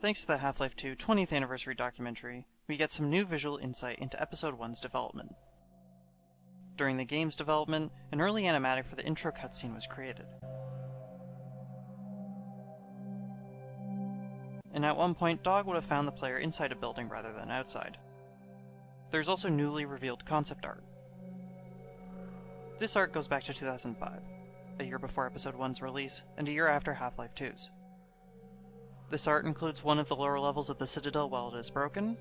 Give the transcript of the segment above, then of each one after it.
Thanks to the Half-Life 2 20th anniversary documentary, we get some new visual insight into Episode 1's development. During the game's development, an early animatic for the intro cutscene was created. And at one point, Dog would have found the player inside a building rather than outside. There's also newly revealed concept art. This art goes back to 2005, a year before Episode 1's release, and a year after Half-Life 2's. This art includes one of the lower levels of the Citadel while it is broken,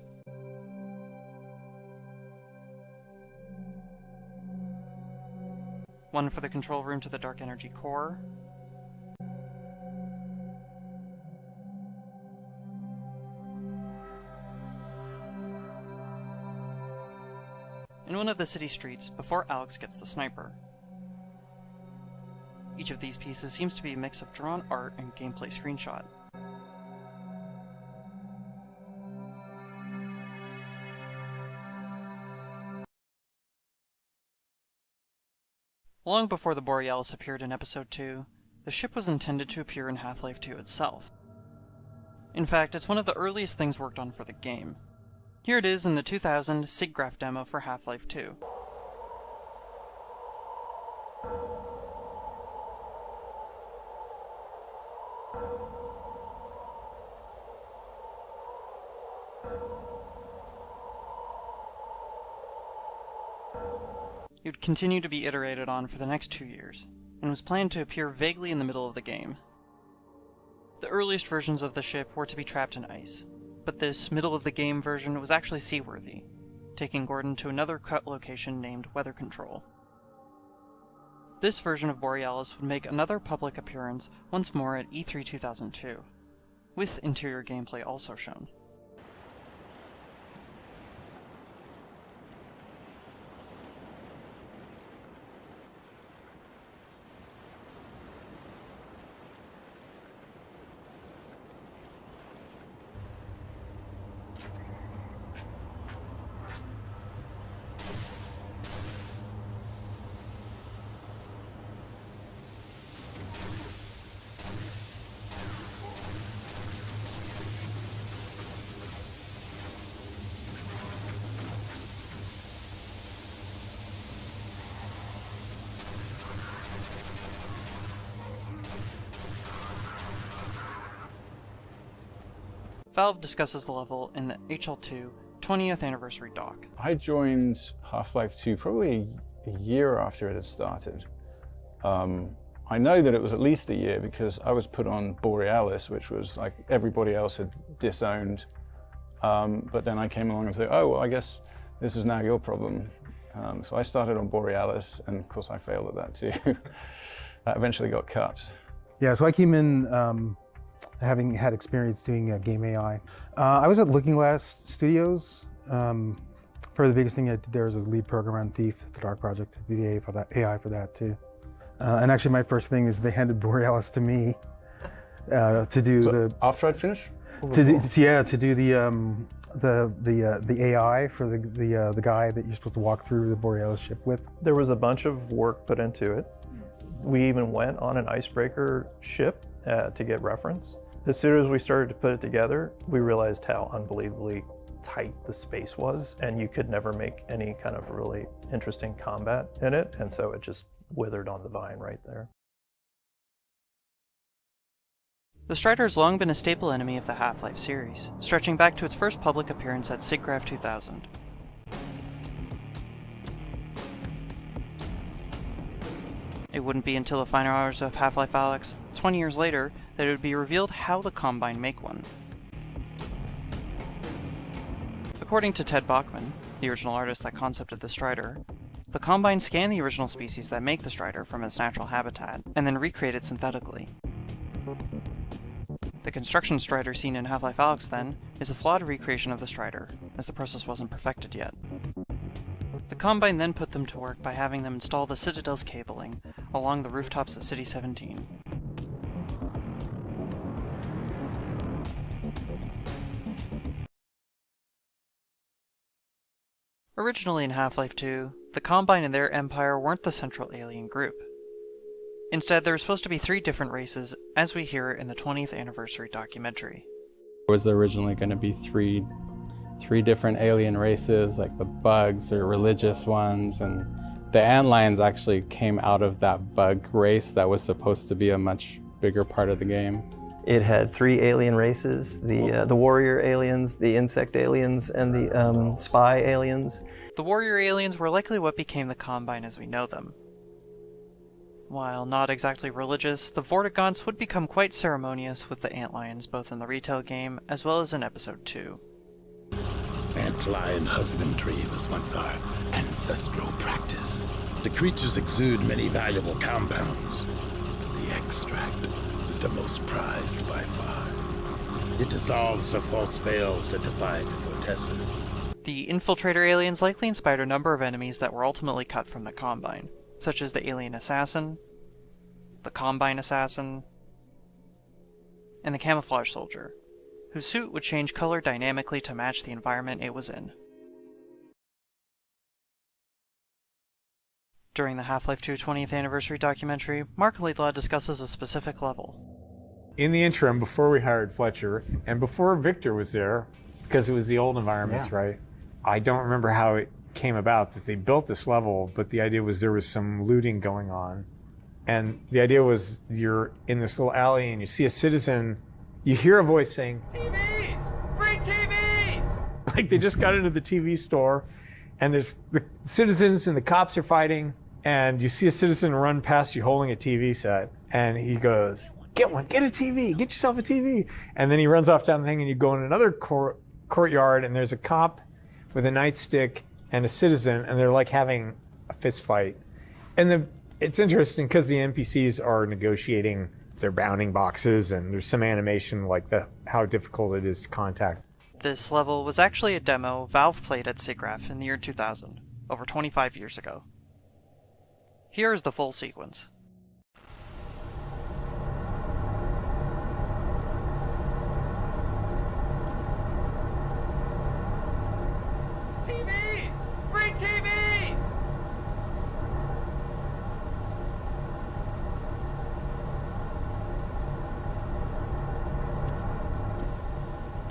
one for the control room to the Dark Energy core, and one of the city streets before Alex gets the sniper. Each of these pieces seems to be a mix of drawn art and gameplay screenshot. Long before the Borealis appeared in Episode 2, the ship was intended to appear in Half-Life 2 itself. In fact, it's one of the earliest things worked on for the game. Here it is in the 2000 SIGGRAPH demo for Half-Life 2. It would continue to be iterated on for the next 2 years, and was planned to appear vaguely in the middle of the game. The earliest versions of the ship were to be trapped in ice, but this middle-of-the-game version was actually seaworthy, taking Gordon to another cut location named Weather Control. This version of Borealis would make another public appearance once more at E3 2002, with interior gameplay also shown. Valve discusses the level in the HL2 20th anniversary doc. I joined Half-Life 2 probably a year after it had started. I know that it was at least a year because I was put on Borealis, which was like everybody else had disowned. But then I came along and said, oh, well, I guess this is now your problem. So I started on Borealis, and of course I failed at that too. That eventually got cut. Yeah, so I came in having had experience doing game AI. I was at Looking Glass Studios. Probably the biggest thing I did there was lead programmer on Thief, the Dark Project, the AI for that too. And actually my first thing is they handed Borealis to me to do after I'd finished? To do the AI for the guy that you're supposed to walk through the Borealis ship with. There was a bunch of work put into it. We even went on an icebreaker ship to get reference. As soon as we started to put it together, we realized how unbelievably tight the space was, and you could never make any kind of really interesting combat in it, and so it just withered on the vine right there. The Strider has long been a staple enemy of the Half-Life series, stretching back to its first public appearance at SIGGRAPH 2000. It wouldn't be until the final hours of Half-Life Alyx, 20 years later, that it would be revealed how the Combine make one. According to Ted Bachman, the original artist that concepted the Strider, the Combine scan the original species that make the Strider from its natural habitat, and then recreate it synthetically. The construction Strider seen in Half-Life Alyx, then, is a flawed recreation of the Strider, as the process wasn't perfected yet. The Combine then put them to work by having them install the Citadel's cabling along the rooftops of City 17. Originally in Half-Life 2, the Combine and their empire weren't the central alien group. Instead, there were supposed to be 3 different races, as we hear in the 20th anniversary documentary. was originally going to be three different alien races, like the bugs or religious ones, and the antlions actually came out of that bug race that was supposed to be a much bigger part of the game. It had 3 alien races, the warrior aliens, the insect aliens, and the spy aliens. The warrior aliens were likely what became the Combine as we know them. While not exactly religious, the Vortigaunts would become quite ceremonious with the antlions both in the retail game as well as in Episode 2. Antlion husbandry was once our ancestral practice. The creatures exude many valuable compounds, but the extract is the most prized by far. It dissolves the false veils that divide the vortessence. The infiltrator aliens likely inspired a number of enemies that were ultimately cut from the Combine, such as the alien assassin, the Combine assassin, and the camouflage soldier, whose suit would change color dynamically to match the environment it was in. During the Half-Life 2 20th anniversary documentary, Mark Laidlaw discusses a specific level. In the interim, before we hired Fletcher, and before Victor was there, because it was the old environments, right? I don't remember how it came about that they built this level, but the idea was there was some looting going on. And the idea was you're in this little alley and you see a citizen, you hear a voice saying, TV! Free TV! Like they just got into the TV store and there's the citizens and the cops are fighting and you see a citizen run past you holding a TV set and he goes, get one, get a TV, get yourself a TV. And then he runs off down the thing and you go in another courtyard and there's a cop with a nightstick and a citizen and they're like having a fist fight. And it's interesting because the NPCs are negotiating their bounding boxes and there's some animation like how difficult it is to contact. This level was actually a demo Valve played at SIGGRAPH in the year 2000, over 25 years ago. Here is the full sequence. TV! Free TV!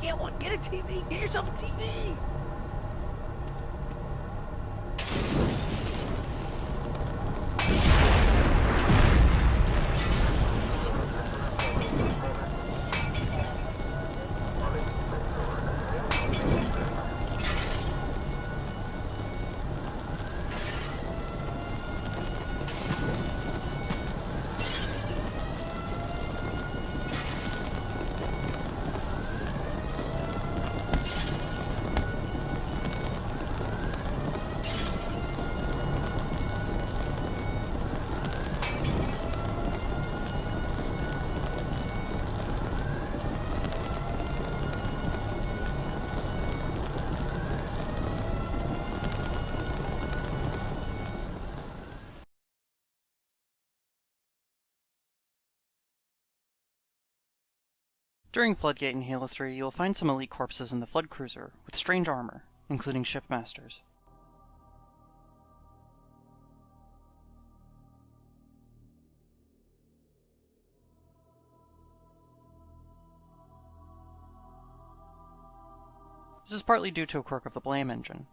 Get one, get a TV, get yourself a TV! During Floodgate in Halo 3, you'll find some elite corpses in the Flood Cruiser with strange armor, including shipmasters. This is partly due to a quirk of the Blame engine.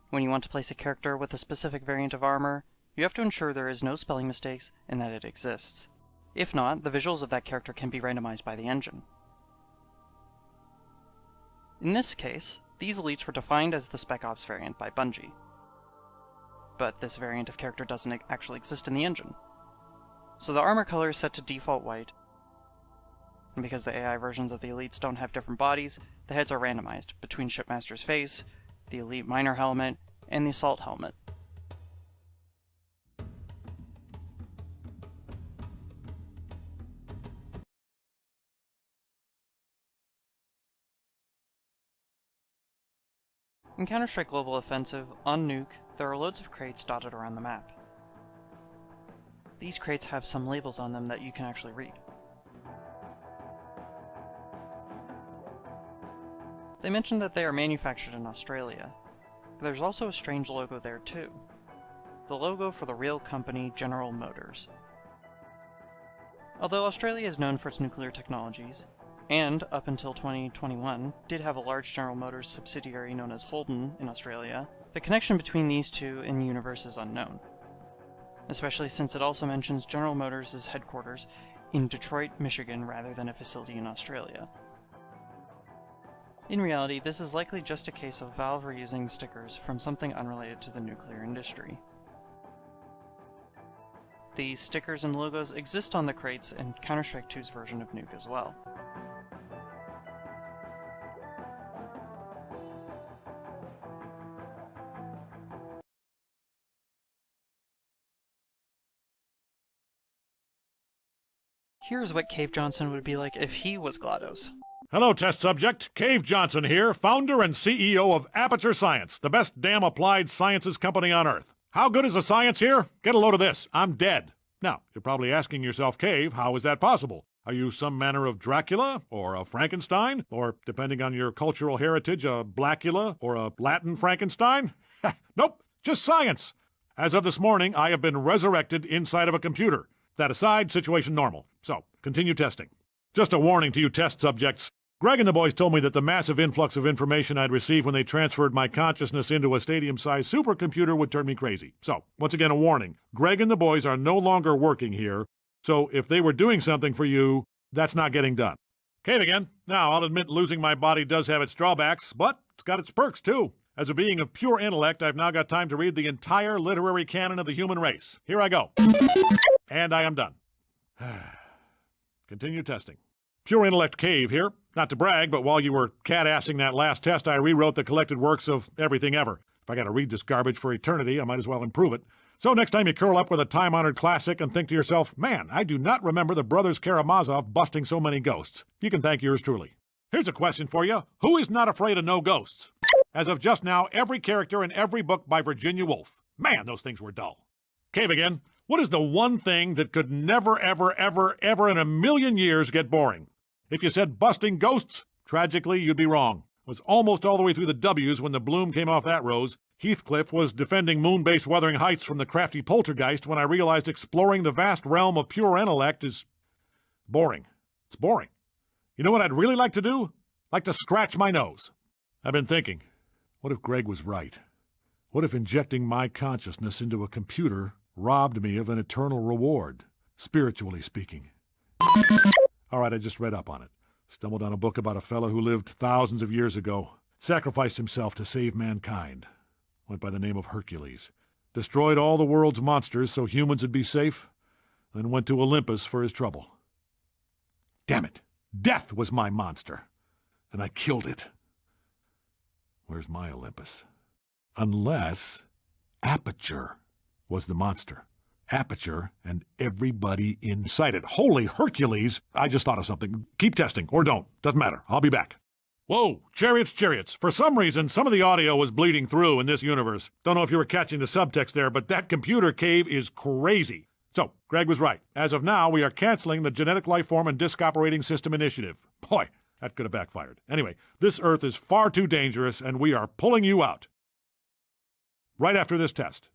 When you want to place a character with a specific variant of armor, you have to ensure there is no spelling mistakes and that it exists. If not, the visuals of that character can be randomized by the engine. In this case, these elites were defined as the Spec Ops variant by Bungie. But this variant of character doesn't actually exist in the engine. So the armor color is set to default white, and because the AI versions of the elites don't have different bodies, the heads are randomized between Shipmaster's face, the elite miner helmet, and the assault helmet. In Counter-Strike Global Offensive, on Nuke, there are loads of crates dotted around the map. These crates have some labels on them that you can actually read. They mention that they are manufactured in Australia, but there's also a strange logo there too. The logo for the real company General Motors. Although Australia is known for its nuclear technologies, and up until 2021 did have a large General Motors subsidiary known as Holden in Australia, the connection between these two in universe is unknown, especially since it also mentions General Motors' headquarters in Detroit, Michigan rather than a facility in Australia. In reality, this is likely just a case of Valve reusing stickers from something unrelated to the nuclear industry. These stickers and logos exist on the crates in Counter-Strike 2's version of Nuke as well. Here's what Cave Johnson would be like if he was GLaDOS. Hello, test subject. Cave Johnson here, founder and CEO of Aperture Science, the best damn applied sciences company on Earth. How good is the science here? Get a load of this. I'm dead. Now, you're probably asking yourself, Cave, how is that possible? Are you some manner of Dracula, or a Frankenstein, or, depending on your cultural heritage, a Blackula, or a Latin Frankenstein? Nope, just science. As of this morning, I have been resurrected inside of a computer. That aside, situation normal. So, continue testing. Just a warning to you test subjects. Greg and the boys told me that the massive influx of information I'd received when they transferred my consciousness into a stadium-sized supercomputer would turn me crazy. So, once again, a warning. Greg and the boys are no longer working here, so if they were doing something for you, that's not getting done. Cave again. Now, I'll admit losing my body does have its drawbacks, but it's got its perks, too. As a being of pure intellect, I've now got time to read the entire literary canon of the human race. Here I go. And I am done. Continue testing. Pure Intellect Cave here. Not to brag, but while you were cat-assing that last test, I rewrote the collected works of everything ever. If I gotta read this garbage for eternity, I might as well improve it. So next time you curl up with a time-honored classic and think to yourself, man, I do not remember the brothers Karamazov busting so many ghosts, you can thank yours truly. Here's a question for you. Who is not afraid of no ghosts? As of just now, every character in every book by Virginia Woolf. Man, those things were dull. Cave again. What is the one thing that could never, ever, ever, ever in a million years get boring? If you said busting ghosts, tragically, you'd be wrong. It was almost all the way through the W's when the bloom came off that rose. Heathcliff was defending moon-based Wuthering Heights from the crafty poltergeist when I realized exploring the vast realm of pure intellect is boring. It's boring. You know what I'd really like to do? Like to scratch my nose. I've been thinking, what if Greg was right? What if injecting my consciousness into a computer robbed me of an eternal reward, spiritually speaking? All right, I just read up on it. Stumbled on a book about a fellow who lived thousands of years ago, sacrificed himself to save mankind. Went by the name of Hercules. Destroyed all the world's monsters so humans would be safe, then went to Olympus for his trouble. Damn it! Death was my monster, and I killed it. Where's my Olympus? Unless Aperture was the monster. Aperture and everybody inside it. Holy Hercules! I just thought of something. Keep testing, or don't. Doesn't matter. I'll be back. Whoa! Chariots, chariots. For some reason, some of the audio was bleeding through in this universe. Don't know if you were catching the subtext there, but that computer cave is crazy. So, Greg was right. As of now, we are canceling the Genetic Lifeform and Disk Operating System Initiative. Boy, that could have backfired. Anyway, this Earth is far too dangerous, and we are pulling you out. Right after this test.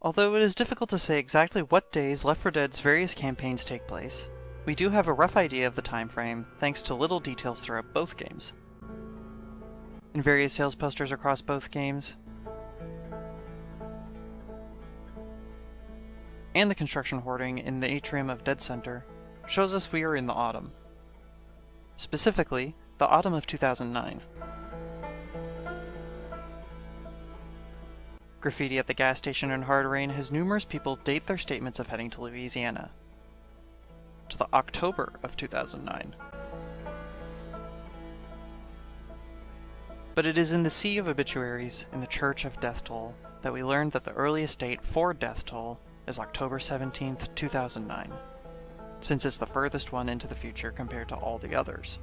Although it is difficult to say exactly what days Left 4 Dead's various campaigns take place, we do have a rough idea of the time frame thanks to little details throughout both games. In various sales posters across both games, and the construction hoarding in the atrium of Dead Center shows us we are in the autumn. Specifically, the autumn of 2009. Graffiti at the gas station in Hard Rain has numerous people date their statements of heading to Louisiana to the October of 2009. But it is in the sea of obituaries in the Church of Death Toll that we learned that the earliest date for Death Toll is October 17th, 2009, since it's the furthest one into the future compared to all the others.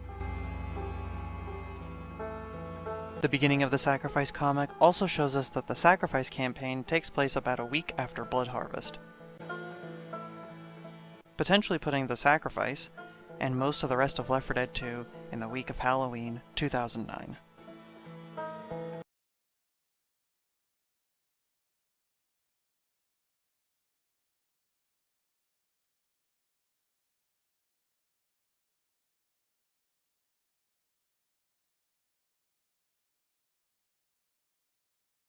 The beginning of the Sacrifice comic also shows us that the Sacrifice campaign takes place about a week after Blood Harvest, potentially putting the Sacrifice and most of the rest of Left 4 Dead 2 in the week of Halloween 2009.